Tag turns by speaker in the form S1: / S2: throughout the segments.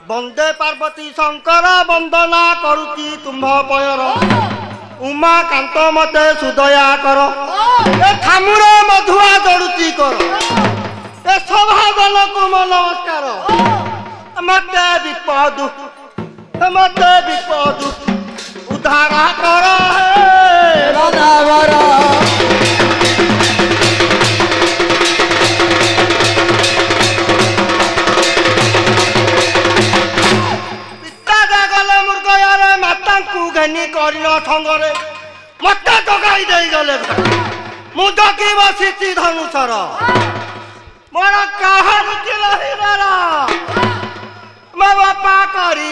S1: वंदे पार्वती शंकर वंदना करुची तुम्भ पयर उमा कांत मते सुदया कर ए खामुर मधुआ जड़ुची कर ए सभागन को नमस्कार मते विपद उद्धार कर हे रनावर घनी करिन संगरे मत जगाई दे गले मु जगी बसी धनुषर मोर कहार हिरारा मो बापा करी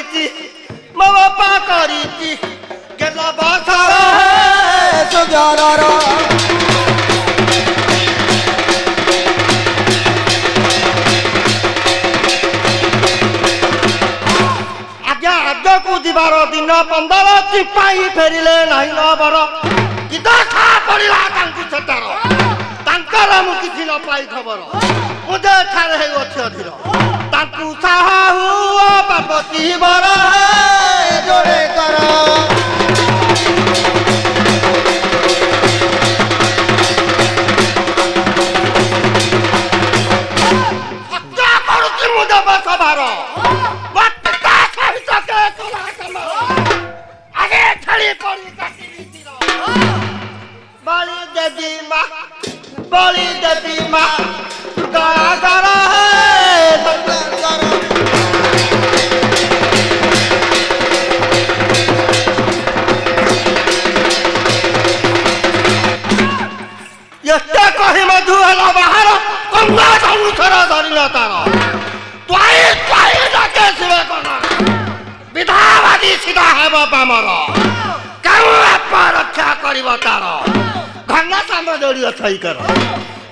S1: गेला बासर सुजरर को दीवार दिन 15 चिपाई फेरिले नहीं नबर कि देखा पड़ा तांकर मु किसी न पाई खबर मुझे ठारे अच्छे अधीर तांकु साहू पार्वती बर जोड़े कर हत्या करुची मुझे बसभार बलि देवी माँ गला गला एते कही मधु हला बाहर कंगा धनुषर धरिल तार त्वाई डाके शिवे कना विधावादी सीधा हेब बामर केउ आप रक्षा करिव तार घंगा साम जोड़ी अच्छाई कर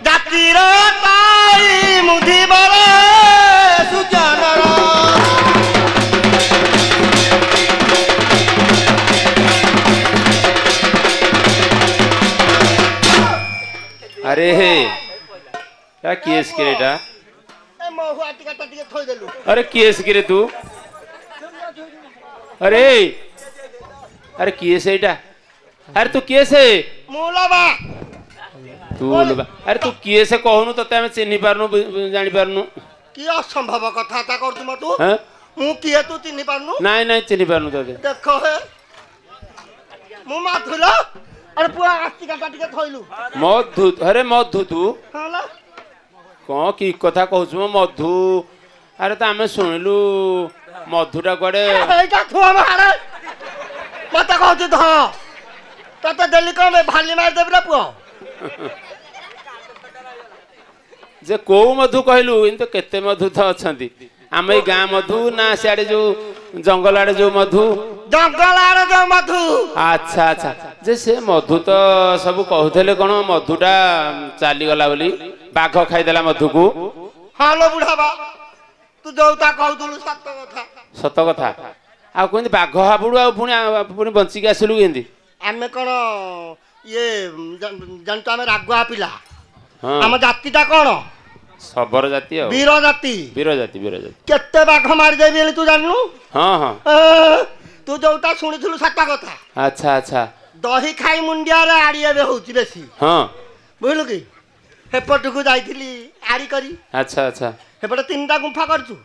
S1: जातिर ताई मुधी बर सुजनर
S2: अरे क्या केस किरेटा
S1: ए महुआ टिका टिके थोई देलु
S2: अरे केस किरे तू अरे केस एटा अरे तू केस है
S1: मूलबा
S2: तू अरे तू केस कहनु तते हम चिन्हि पारनु जानि पारनु
S1: की असंभव कथा ता करतु मतु ମୁଁ କିଏ ତୁ ଚିହ୍ନି ପାରୁନୁ?
S2: ନାଇଁ ନାଇଁ ଚିହ୍ନି ପାରୁନୁ ତତେ।
S1: ଦେଖ ହେ ମୁଁ ମାଧୁଲ। ଆରେ ପୁଅ ଆସ୍ତିକାଟା ଟିକେ ଥଇଲୁ।
S2: ମଧୁ ଆରେ ମଧୁ ତୁ
S1: ହେଲା
S2: କଣ କି କଥା କହୁଛୁ ମୋ ମଧୁ? ଆରେ ତ ଆମେ ଶୁଣିଲୁ ମଧୁଟା କୁଆଡେ
S1: এইটা থুয়া মারে মতে কହୁଛୁ ধ ତତେ ଦେଲି କଣ ଭାଲି ମାରିଦେବି ନା ପୁଅ?
S2: ଯେ କୋଉ ମଧୁ କହିଲୁ? ଏମିତି ତ କେତେ ମଧୁ ତ ଅଛନ୍ତି। ଆମ ଏଇ ଗାଁ ମଧୁ ନା ସିଆଡେ ଯୋଉ ଜଙ୍ଗଲ ଆଡେ ଯୋଉ ମଧୁ?
S1: ଜଙ୍ଗଲ ଆଡେ ଯୋଉ ମଧୁ।
S2: ଆଚ୍ଛା ଆଚ୍ଛା ଯେ ସେ ମଧୁ ତ ସବୁ କହୁଥିଲେ କଣ ମଧୁଟା ଚାଲିଗଲା ବୋଲି, ବାଘ ଖାଇଦେଲା ମଧୁକୁ।
S1: ହଁ ଲୋ ବୁଢା ବା ତୁ ଯୋଉଟା କହୁଥିଲୁ ସତ କଥା।
S2: ସତ କଥା? ଆଉ କେମିତି ବାଘ ହାବୁଡୁ ଆଉ ପୁଣି ବଞ୍ଚିକି ଆସିଲୁ କେମିତି?
S1: ଆମେ କଣ ଇଏ ଜାଣିଛୁ ଆମେ ରାଗୁଆ ପିଲା।
S2: ହଁ
S1: ଆମ ଜାତିଟା କଣ?
S2: ଶବର ଜାତି ଆଉ
S1: ବୀର ଜାତି।
S2: ବୀର ଜାତି ବୀର ଜାତି।
S1: କେତେ ବାଘ ମାରିଦେବି ବୋଲି ତୁ ଜାଣିନୁ?
S2: ହଁ ହଁ
S1: ତୁ ଯୋଉଟା ଶୁଣିଥିଲୁ ସତ କଥା।
S2: ଆଚ୍ଛା ଆଚ୍ଛା
S1: ଦହି ଖାଇ ମୁଣ୍ଡିଆରେ ଆଡି ଏବେ ହଉଛି ବେଶୀ।
S2: ହଁ
S1: ବୁଝିଲୁ କି? ସେପଟକୁ ଯାଇଥିଲି ଆଡି କରି।
S2: ଆଚ୍ଛା ଆଚ୍ଛା
S1: ସେପଟେ 3ଟା ଗୁମ୍ଫା କରିଛୁ।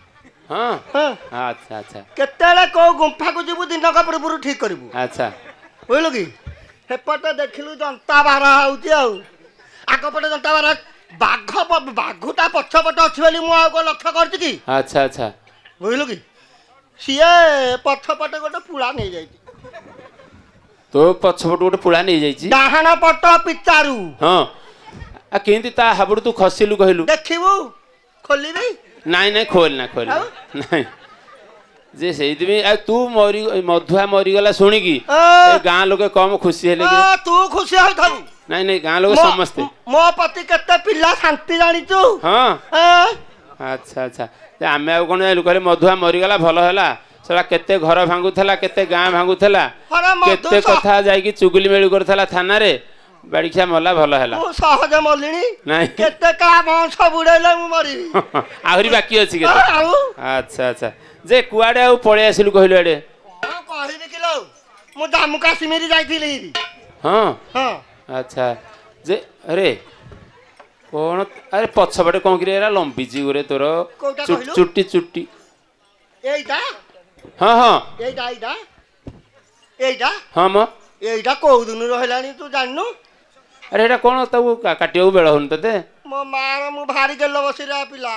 S2: ହଁ
S1: ହଁ
S2: ଆଚ୍ଛା ଆଚ୍ଛା
S1: କେତେବେଳେ କୋଉ ଗୁମ୍ଫାକୁ ଯିବୁ ଦିନକ ପୂର୍ବରୁ ଠିକ କରିବୁ।
S2: ଆଚ୍ଛା
S1: ବୁଝିଲୁ କି? ସେପଟେ ଦେଖିଲୁ ଜନ୍ତା ବାର ହଉଛି ଆଉ ଆଗପଟେ ଜନ୍ତା ବାର। ବାଘଟା ପଛପଟେ ଅଛି ବୋଲି ମୁଁ ଆଉ କଣ ଲକ୍ଷ୍ୟ କରୁଛି କି?
S2: ଆଚ୍ଛା ଆଚ୍ଛା
S1: ବୁଝିଲୁ କି? ସିଏ ପଛପଟେ ଗୋଟେ ପୁଳା ନେଇଯାଇଛି।
S2: ତୋ ପଛପଟୁ ଗୋଟେ ପୁଳା ନେଇଯାଇଛି?
S1: ଡାହାଣ ପଟ ପିଚାରୁ।
S2: ହଁ ଆଉ କେମିତି ତା ହାବୁଡୁ ତୁ ଖସିଲୁ କହିଲୁ?
S1: ଦେଖିବୁ ଖୋଲିବି?
S2: ନାଇଁ ନାଇଁ ଖୋଲନା
S1: ଆଉ?
S2: ନାଇଁ ଯେ ସେଇଥିପାଇଁ ଆଉ ତୁ ମଧୁଆ ମରିଗଲା ଶୁଣିକି ଏ ଗାଁ ଲୋକେ କମ ଖୁସି ହେଲେ କି?
S1: ତୁ ଖୁସି ହୋଇଥାଉ।
S2: ନାଇଁ ନାଇଁ ଗାଁ ଲୋକ ସମସ୍ତେ
S1: ମୋ ପ୍ରତି କେତେ ପିଲା ଶାନ୍ତି ଜାଣିଛୁ?
S2: ହଁ ଆଚ୍ଛା ଆଚ୍ଛା ଆମେ ଆଉ କଣ ଜାଣିଲୁ? କହିଲେ ମଧୁଆ ମରିଗଲା ଭଲ ହେଲା। ସେଟା କେତେ ଘର ଭାଙ୍ଗୁଥିଲା, କେତେ ଗାଁ ଭାଙ୍ଗୁଥିଲା, କେତେ କଥା ଯାଇକି ଚୁଗୁଲି ମେଳି କରୁଥିଲା ଥାନାରେ। ବାଡ଼ିଖିଆ ମଲା ଭଲ ହେଲା।
S1: ମୁଁ ସହଜ ମଲିଣି।
S2: ନାଇଁ
S1: କେତେ କା ବଂଶ ବୁଡେଇଲେ ମୁଁ ମରିବି।
S2: ଆହୁରି ବାକି ଅଛି କେତେ?
S1: ଆଉ
S2: ଆଚ୍ଛା ଆଚ୍ଛା ଯେ କୁଆଡେ ଆଉ ପଳେଇ ଆସିଲୁ କହିଲୁ ଆଡେ?
S1: କଣ କହିବି କିଲୋ ମୁଁ ଜାମ୍ମୁ କାଶ୍ମୀର ଯାଇଥିଲି।
S2: ହଁ
S1: ହଁ
S2: ଆଚ୍ଛା ଯେ ଆରେ କଣ ଆରେ ପଛପଟେ କଣ କିରେ ଏରା ଲମ୍ବିଛି ଗୁରେ ତୋର
S1: କୋଉଟା କହିଲୁ?
S2: ଚୁଟି ଚୁଟି।
S1: এইটা
S2: ହଁ ହଁ
S1: এইটা এইটা এইটা
S2: ହଁ ମ
S1: এইটা କୋଉ ଦିନରୁ ହେଲାଣି ତୁ ଜାଣିନୁ?
S2: ଆରେ ଏଇଟା କଣ ତାକୁ କାଟିବାକୁ ବେଳ ହଉନି ତତେ?
S1: ମୋ ମାର ମୁଁ ଭାରି ଗେଲ ବସିରା ପିଲା।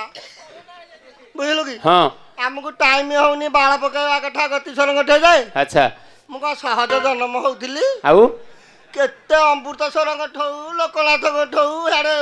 S1: ବୁଝିଲୁ କି?
S2: ହଁ
S1: ଆମକୁ ଟାଇମ ହଉନି ବାଳ ପକେଇବା କଥା ଗତିଶର ଗଠେ ଯାଏ।
S2: ଆଚ୍ଛା
S1: ମୁଁ କଣ ସହଜ ଜନ୍ମ ହଉଥିଲି?
S2: ଆଉ
S1: କେତେ ଅମୃତସରଙ୍କ ଠଉ ଲୋକନାଥଙ୍କ ଠଉ ଇଆଡେ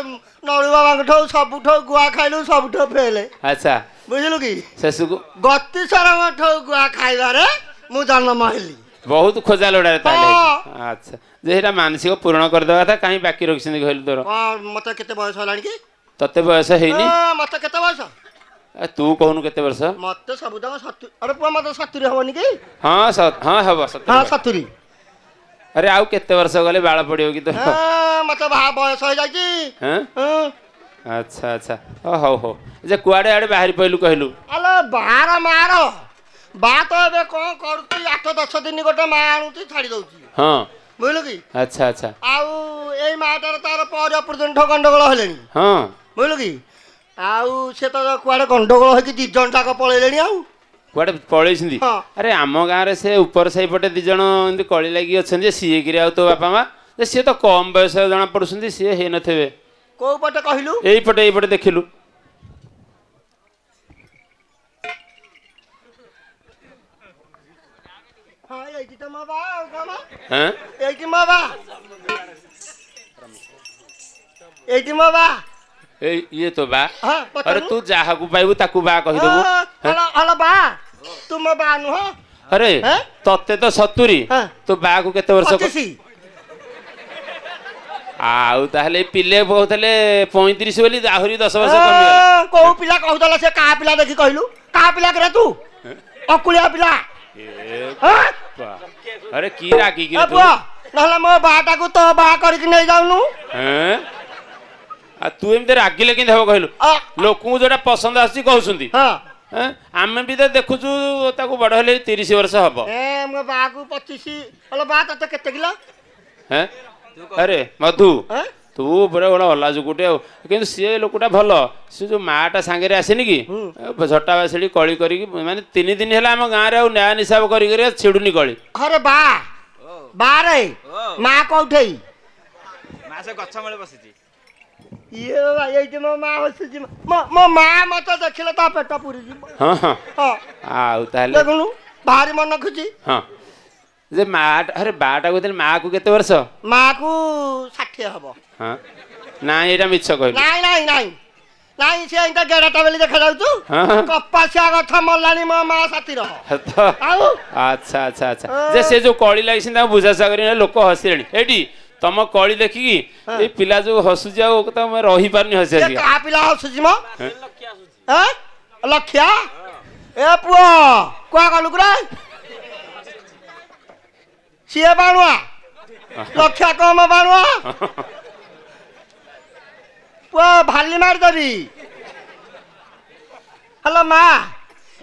S1: ନଳୁ ବାବାଙ୍କ ଠଉ ସବୁଠଉ ଗୁଆ ଖାଇଲୁ ସବୁଠଉ ଫେଲେ।
S2: ଆଚ୍ଛା
S1: ବୁଝିଲୁ କି?
S2: ଶେଷକୁ
S1: ଗତିଶରଙ୍କ ଠଉ ଗୁଆ ଖାଇବାରେ ମୁଁ ଜନ୍ମ ହେଲି।
S2: ବହୁତ ଖୋଜା ଲୋଡାରେ ତାହେଲେ।
S1: ହଁ।
S2: ଆଚ୍ଛା ଯେ ସେଇଟା ମାନସିକ ପୂରଣ କରିଦେବା କଥା କାହିଁ ବାକି ରଖିଛନ୍ତି କହିଲୁ ତୋର?
S1: କଣ ମତେ କେତେ ବୟସ ହେଲାଣି କି?
S2: ତତେ ବୟସ ହେଇନି?
S1: ମତେ କେତେ ବୟସ?
S2: ତୁ କହୁନୁ କେତେ ବର୍ଷ?
S1: ମତେ ସବୁଯାକ 70। ଆରେ ପୁଅ ମତେ 70 ହବନି କି?
S2: ହଁ ହଁ ହବ 70।
S1: ହଁ 70।
S2: ଆରେ ଆଉ କେତେ ବର୍ଷ ଗଲେ ବାଳ ପଡିବ କି ତୋର?
S1: ମତେ ବୟସ ହେଇଯାଇଛି।
S2: ଆଚ୍ଛା ଆଚ୍ଛା ହଉ ହଉ ଯେ କୁଆଡେ ଆଡେ ବାହାରି ପଇଲୁ କହିଲୁ?
S1: ଆଲୋ ବାହାର ମାର ବା ତ ଏବେ କଣ କରୁଛି 8-10 ଦିନ ଗୋଟେ ମା ଆଣୁଛି ଛାଡି ଦଉଛି।
S2: ହଁ
S1: ବୁଝିଲୁ କି?
S2: ଆଚ୍ଛା ଆଚ୍ଛା
S1: ଆଉ ଏଇ ମାଟାର ତାର ପରେ ଅପରଦିନ ଗଣ୍ଡଗୋଳ ହେଲେଣି।
S2: ହଁ
S1: ବୁଝିଲୁ କି? ଆଉ ସେ ତ କୁଆଡେ ଗଣ୍ଡଗୋଳ ହେଇକି 2 ଜଣ ଯାକ ପଳେଇଲେଣି। ଆଉ
S2: କୁଆଡେ ପଳେଇଛନ୍ତି?
S1: ହଁ
S2: ଆରେ ଆମ ଗାଁରେ ସେ ଉପର ସେଇପଟେ 2 ଜଣ ଏମିତି କଳି ଲାଗି ଅଛନ୍ତି ଯେ ସିଏ କିରେ ଆଉ ତୋ ବାପା ମା ଯେ ସିଏ ତ କମ ବୟସ ଜଣା ପଡୁଛନ୍ତି। ସିଏ ହେଇନଥିବେ।
S1: କୋଉ ପଟେ କହିଲୁ?
S2: ଏଇପଟେ ଦେଖିଲୁ।
S1: ହଁ ଏଇଠି ତ ମୋ ବା ଆଉ କଣ?
S2: ଏଇଠି
S1: ମୋ ବା ଏଇଠି ମୋ ବା
S2: ଇଏ ତ ବା।
S1: ହଁ
S2: ଆରେ ତୁ ଯାହାକୁ ପାଇବୁ ତାକୁ ବା କହିଦବୁ।
S1: ହଲୋ ବା ତୁ ମୋ ବା ନୁହଁ?
S2: ଆରେ ତତେ ତ 70 ତୁ ବା କୁ କେତେ ବର୍ଷ?
S1: 25।
S2: ଆଉ ତାହେଲେ ପିଲେ କହୁଥିଲେ 35 ବୋଲି ଆହୁରି 10 ବର୍ଷ କମିଗଲା।
S1: କୋଉ ପିଲା କହୁଥିଲା? ସେ କାହା ପିଲା ଦେଖି କହିଲୁ? କାହା ପିଲା କିରେ ତୁ? ଅକୁଳିଆ ପିଲା।
S2: ଆରେ କି ରାଗିକି ତୁ?
S1: ନହେଲେ ମୋ ବାଟାକୁ ତୋ ବା କରିକି ନେଇ ଯାଉନୁ।
S2: ଆଉ ତୁ ଏମିତି ରାଗିଲେ କେମିତି ହବ କହିଲୁ? ଲୋକଙ୍କୁ ଯୋଉଟା ପସନ୍ଦ ଆସୁଛି କହୁଛନ୍ତି। ଆମେ ବି ତ ଦେଖୁଛୁ ତାକୁ ବଡ ହେଲେ 30 ବର୍ଷ ହବ।
S1: ମୋ ବାକୁ 25। ହଲୋ ବା ତତେ କେତେ କିଲୋ?
S2: ଆରେ ମଧୁ तू पूरा गोटे अलाजुकुटे कि सी लोकटा भल सी जो माटा सांगे आसेनि कि झटा बासी कली कर माने 3 दिन है आम गाँव में न्याय निशाब कर छिड़ुनी कली
S1: अरे बा बारे माँ कौठे
S3: माँ से गछ मूले बसी
S1: ये ये मो माँ बसी मो माँ मत देखले ता पेट पूरी
S2: हाँ हाँ
S1: हाँ
S2: आउ ताले
S1: देखुनु भारी मन खुची
S2: हाँ जे माँ अरे बाटा को माँ को केते वर्ष
S1: माँ को 60 हबो
S2: हाँ ना एटा मिछ कहली
S1: नाही नाही नाही नाही से इंटा गेडाटा बेली देखा जाउ तू
S2: हाँ
S1: कपासिया गथ मल्लानी मो माँ साथी रह
S2: तो
S1: आउ
S2: अच्छा अच्छा अच्छा जे से जो कली लागिसिन बुझा सागरी लोक हसिलेनी एटी तम कली देखिकी ए पिला जो हसुची आ तम रही पारनी हसी
S1: ये
S2: हसी
S1: का पिला हसुची मो हैं लखिया ए पुओ कुआ गलुकुरा सिए बाणुआ लखिया कम बाणुआ पुओ भाली मार देबी हेलो माँ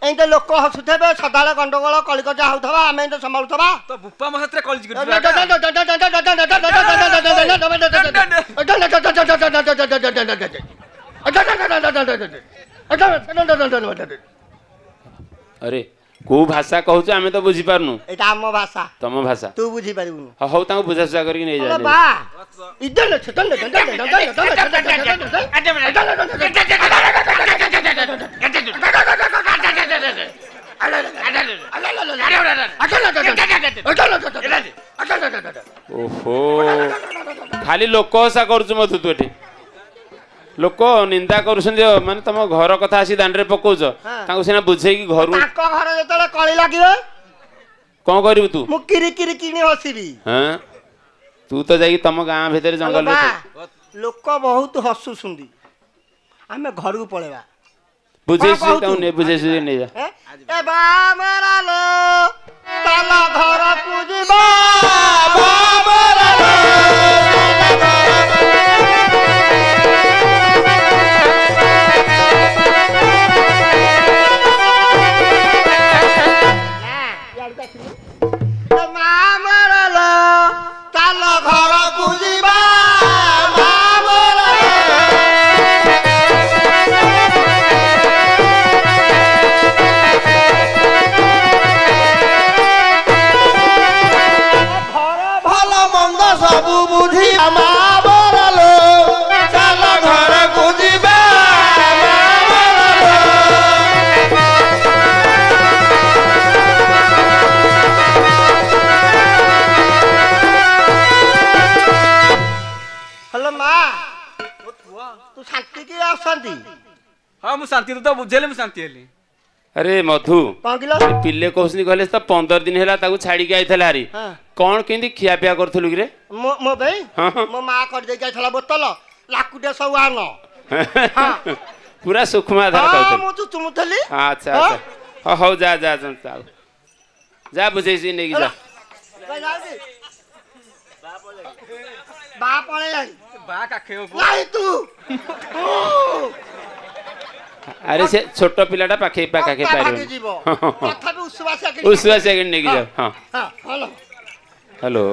S1: एंते लोक हसुथेबे सदाले गंडगोल कलिकजा होउथबा आमे एंते संभालुथबा
S3: तो बुप्पा महत्रे कॉलेज
S2: अरे को भाषा कहूछ आमे तो बुझी पारनु
S1: एटा हम भाषा
S2: तम भाषा
S1: तू बुझी परिबुनु
S2: हौ ताको बुझा सुझा करके नहीं
S1: अरे
S2: जाने
S1: बा इधर छतन
S2: ओहो खाली लोक हसा करूछ मधु तू एठी लोक निंदा करूछन माने तम घर कथा आसी दांडरे पकोछ ताको सिना बुझे कि घर
S1: ताको घर जेतले कळी लागिबे
S2: कोन करिवु तू
S1: मु किरी किरी किनी हसिबी
S2: हां तू तो जाई तम गां भीतर जंगल में
S1: लोक बहुत हसुसुंदी आमे घर को पळेबा
S2: बुझे से ताऊ ने बुझे से नहीं जा
S1: ए बा मेरा लो ताला घर को जीवा बा मेरा लो
S3: हाँ मु शांति तो बुझेले मु शांति हेली
S2: अरे मधु
S1: पांगिलो
S2: पिल्ले कहसनी कहले त 15 दिन हैला ताको छाड़ी के आइथला हारी कोन केंदी खिया पिया करथलु रे
S1: मो भाई मो मां कर दे जाइथला बोतल लाकुडे सब आनो हां
S2: पूरा सुखमा आधार कहथल
S1: हां मु तो चुमुथली
S2: अच्छा अच्छा हो जा जा जा जा बुझेसी नै जा
S1: बा पळे आई
S3: बा काखे
S1: नाही तू
S2: अरे से छोटो पिलाटा पाखे पाखे पारिबो
S1: कथा भी
S2: उस्वा सेकंड नै जा हां
S1: हेलो
S2: हेलो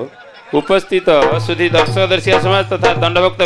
S2: उपस्थित सुधी दर्शक दर्शिका समाज तथा दंडभक्त